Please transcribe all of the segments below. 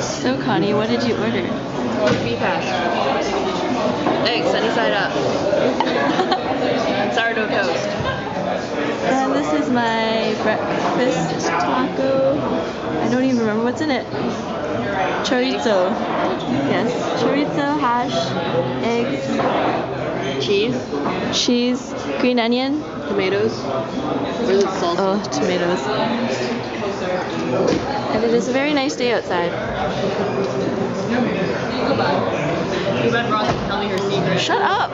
So Connie, what did you order? Beef hash. Eggs, sunny side up. Sourdough toast. And this is my breakfast taco. I don't even remember what's in it. Chorizo. Yes, chorizo, hash, eggs, cheese, green onion, Tomatoes. Or is it salsa? oh, tomatoes. And it is a very nice day outside. You read Ross and tell me her secret. Shut up!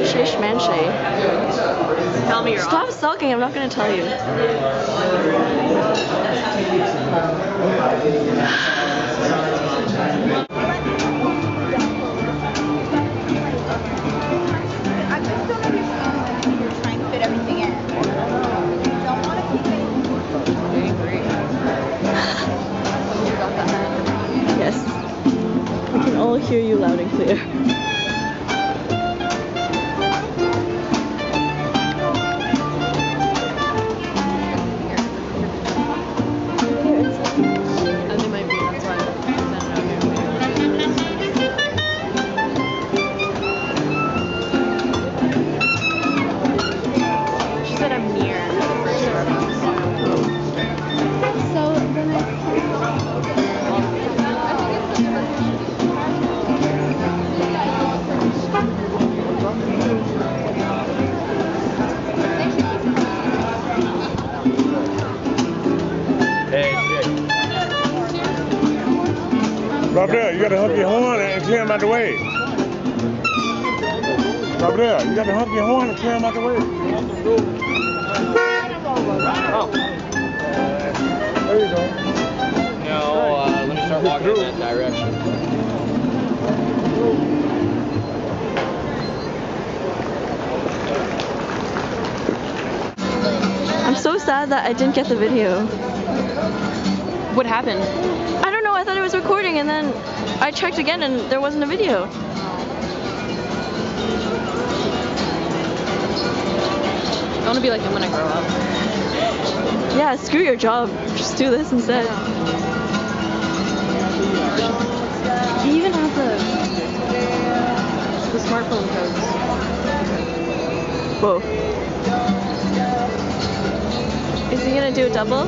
Shish manshay. Tell me you're Stop sulking, I'm not going to tell you. Trying to fit everything in. Don't want to keep Yes. We can all hear you loud and clear. Up there, you gotta hook your horn and clear them out the way. Up there, you gotta hook your horn and clear them out the way. Oh. There you go. No, let me start walking in that direction. I'm so sad that I didn't get the video. What happened? I don't know, I thought it was recording and then I checked again and there wasn't a video. I want to be like him when I grow up. Yeah, screw your job. Just do this instead. He even has the smartphone codes. Whoa. Is he gonna do a double?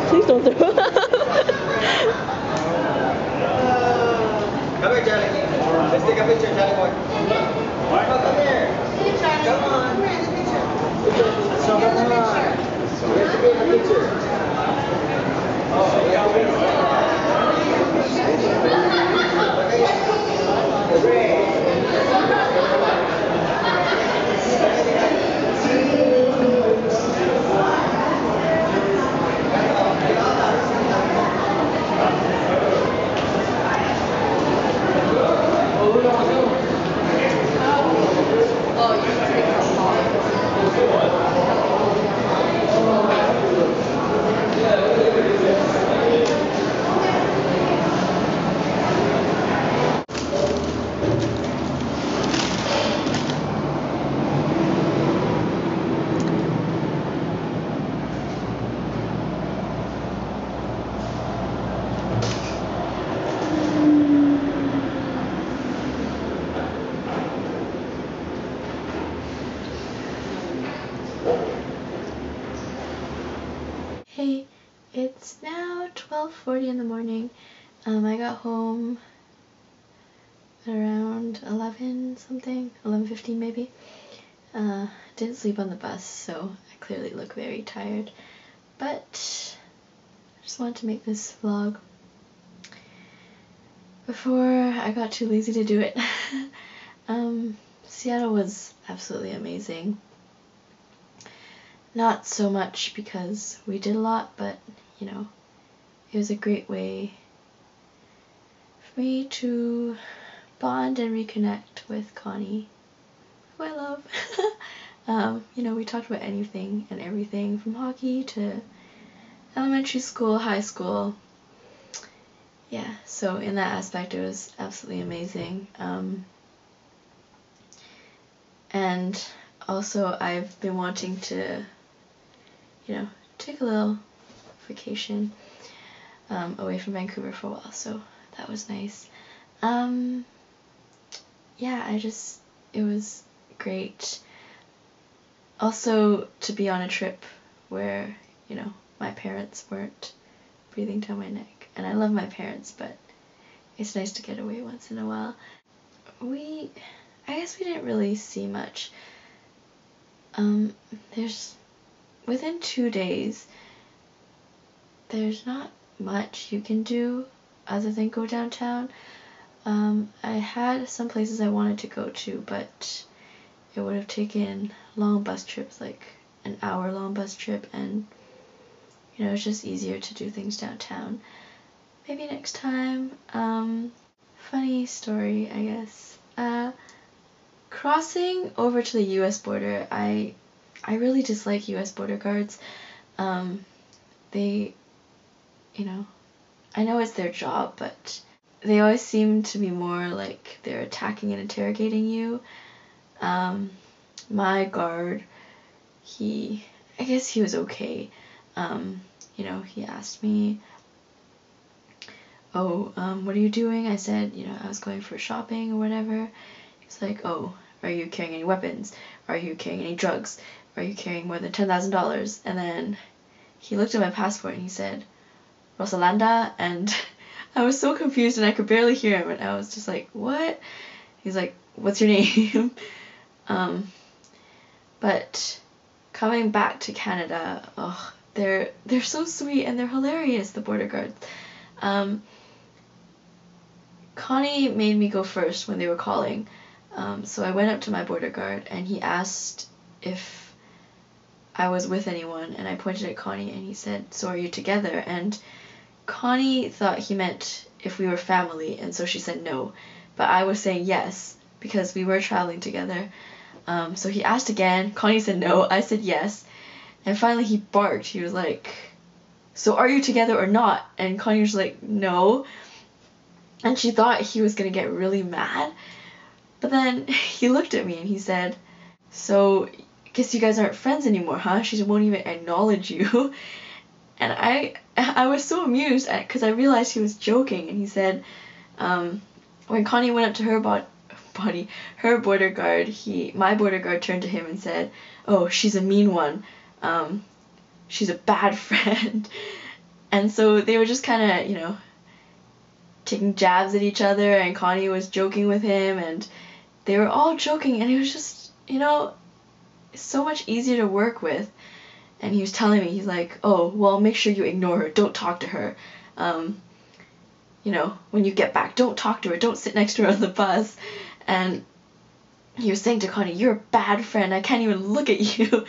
Please don't throw up. Come here, Charlie. Let's take a picture, Charlie boy. Come here. Come on. So come on. We have to get a picture. Oh, yeah. Hey, it's now 12:40 in the morning. I got home around 11 something, 11:15 maybe. Didn't sleep on the bus, so I clearly look very tired. But I just wanted to make this vlog before I got too lazy to do it. Seattle was absolutely amazing. not so much because we did a lot, but you know, it was a great way for me to bond and reconnect with Connie, who I love. You know, we talked about anything and everything from hockey to elementary school, high school. Yeah, so in that aspect it was absolutely amazing. And also I've been wanting to, you know, take a little vacation away from Vancouver for a while, so that was nice. Yeah, it was great. Also to be on a trip where, you know, my parents weren't breathing down my neck. And I love my parents, but it's nice to get away once in a while. I guess we didn't really see much. Within 2 days, there's not much you can do other than go downtown. I had some places I wanted to go to, but it would have taken long bus trips, like an hour-long bus trip, and you know, it's just easier to do things downtown. Maybe next time. Funny story, I guess. Crossing over to the US border, I really dislike US border guards. They, you know, I know it's their job, but they always seem to be more like they're attacking and interrogating you. My guard, I guess he was okay. You know, he asked me, oh, what are you doing? I said, you know, I was going for shopping or whatever. He's like, oh, are you carrying any weapons? Are you carrying any drugs? Are you carrying more than $10,000? And then he looked at my passport and he said, Rosalanda, and I was so confused and I could barely hear him, and I was just like, what? He's like, what's your name? But coming back to Canada, oh, they're so sweet and they're hilarious, the border guards. Connie made me go first when they were calling, so I went up to my border guard and he asked if I was with anyone, and I pointed at Connie and he said, so are you together? And Connie thought he meant if we were family, and so she said no, but I was saying yes because we were traveling together. So he asked again, Connie said no, I said yes, and finally he barked. He was like, so are you together or not? And Connie was like, no. And she thought he was gonna get really mad, but then he looked at me and he said, so I guess you guys aren't friends anymore, huh? She won't even acknowledge you. And I was so amused because I realized he was joking, and he said, when Connie went up to her her border guard, my border guard turned to him and said, oh, she's a mean one. She's a bad friend. And so they were just kind of, you know, taking jabs at each other, and Connie was joking with him, and they were all joking, and it was just, you know, so much easier to work with. And he was telling me, he's like, oh, well, make sure you ignore her, don't talk to her. You know, when you get back, don't talk to her, don't sit next to her on the bus. And he was saying to Connie, you're a bad friend, I can't even look at you.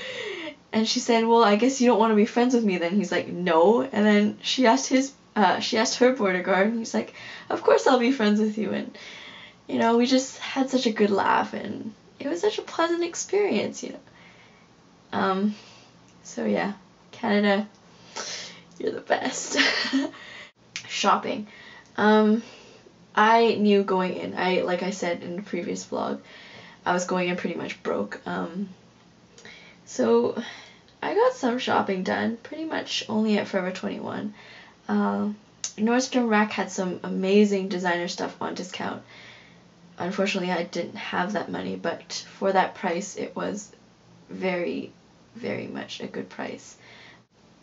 And she said, well, I guess you don't want to be friends with me then. He's like, no. And then she asked her border guard, and he's like, of course I'll be friends with you. And, you know, we just had such a good laugh, and it was such a pleasant experience, you know. So yeah, Canada, you're the best. Shopping. I knew going in, like I said in the previous vlog, I was going in pretty much broke. So I got some shopping done, pretty much only at Forever 21. Nordstrom Rack had some amazing designer stuff on discount. Unfortunately, I didn't have that money, but for that price, it was very, very much a good price.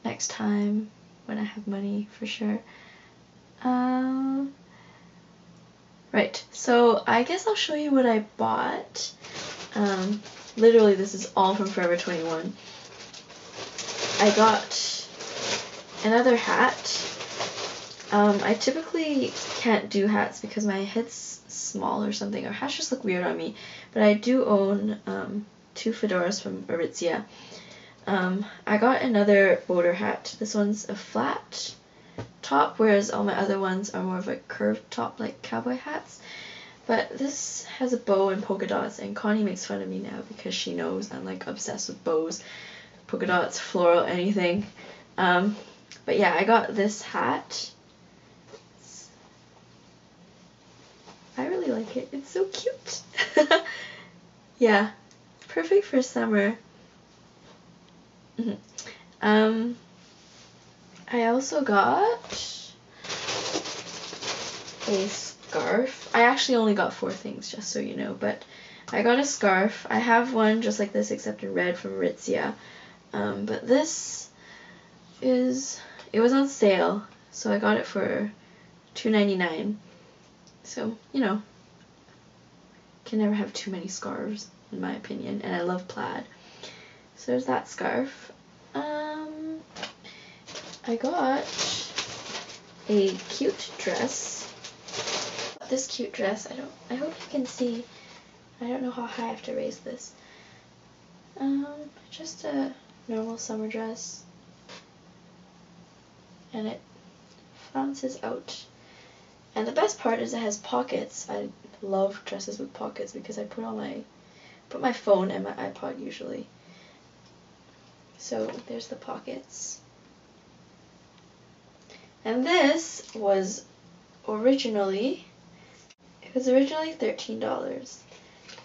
Next time, when I have money, for sure. Right, so I guess I'll show you what I bought. Literally, this is all from Forever 21. I got another hat. I typically can't do hats because my head's small or something, or hats just look weird on me, but I do own 2 fedoras from Aritzia. I got another boater hat. This one's a flat top, whereas all my other ones are more of a curved top like cowboy hats. But this has a bow and polka dots, and Connie makes fun of me now because she knows I'm like obsessed with bows, polka dots, floral, anything. But yeah, I got this hat. I really like it. It's so cute. Yeah, perfect for summer. I also got a scarf. I actually only got 4 things, just so you know, but I got a scarf. I have one just like this except in red from Aritzia. But this it was on sale, so I got it for $2.99. So, you know, can never have too many scarves in my opinion, and I love plaid. So there's that scarf. I got a cute dress. This cute dress, I hope you can see. I don't know how high I have to raise this. Just a normal summer dress. And it flounces out. And the best part is it has pockets. I love dresses with pockets because I put my phone and my iPod usually. So there's the pockets. And this was originally $13,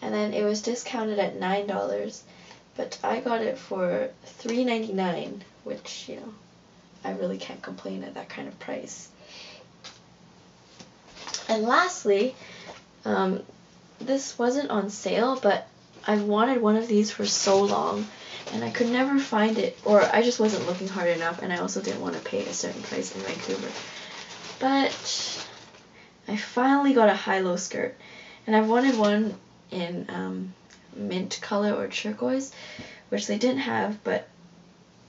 and then it was discounted at $9, but I got it for $3.99, which, you know, I really can't complain at that kind of price. And lastly, this wasn't on sale, but I've wanted one of these for so long, and I could never find it, or I just wasn't looking hard enough, and I also didn't want to pay a certain price in Vancouver. But I finally got a high-low skirt, and I've wanted one in mint color or turquoise, which they didn't have, but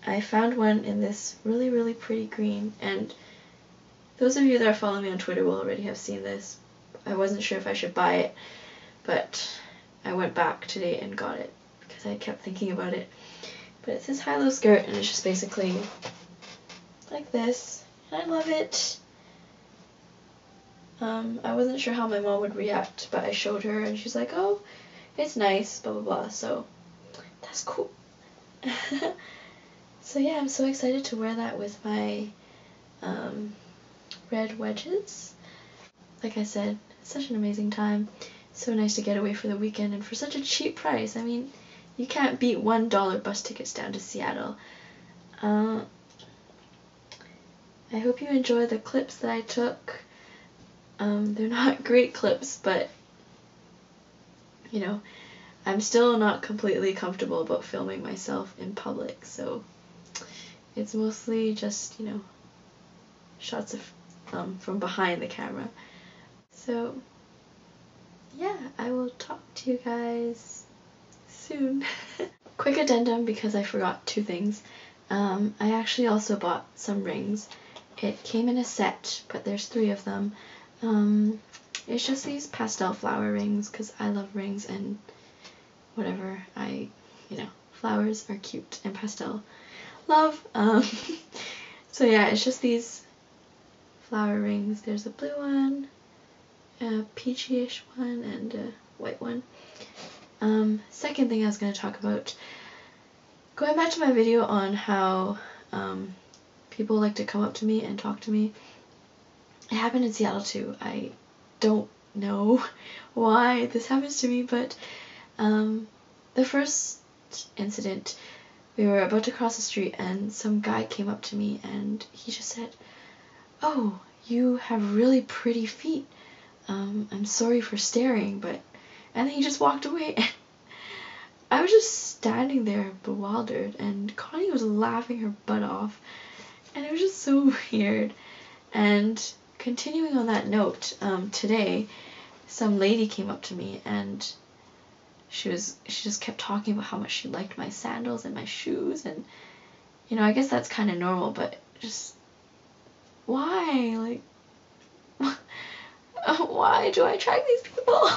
I found one in this really, really pretty green, and those of you that are following me on Twitter will already have seen this. I wasn't sure if I should buy it, but I went back today and got it because I kept thinking about it. But it's this high-low skirt, and it's just basically like this, and I love it. I wasn't sure how my mom would react, but I showed her, and she's like, oh, it's nice, blah, blah, blah, so that's cool. So yeah, I'm so excited to wear that with my red wedges. Like I said, it's such an amazing time. So nice to get away for the weekend, and for such a cheap price. I mean, you can't beat $1 bus tickets down to Seattle. I hope you enjoy the clips that I took. They're not great clips, but, you know, I'm still not completely comfortable about filming myself in public, so it's mostly just, you know, shots of from behind the camera. So yeah, I will talk to you guys soon. Quick addendum because I forgot 2 things. I actually also bought some rings. It came in a set, but there's 3 of them. It's just these pastel flower rings because I love rings and whatever. You know, flowers are cute and pastel. Love. So yeah, it's just these flower rings. There's a blue one, a peachy-ish one, and a white one. Second thing I was going to talk about, going back to my video on how people like to come up to me and talk to me. It happened in Seattle too. I don't know why this happens to me, but the first incident, we were about to cross the street and some guy came up to me and he just said, oh, you have really pretty feet. I'm sorry for staring, but... And then he just walked away. I was just standing there bewildered, and Connie was laughing her butt off, and it was just so weird. And continuing on that note, today some lady came up to me and she just kept talking about how much she liked my sandals and my shoes, and you know, I guess that's kind of normal, but just why, like, why do I attract these people?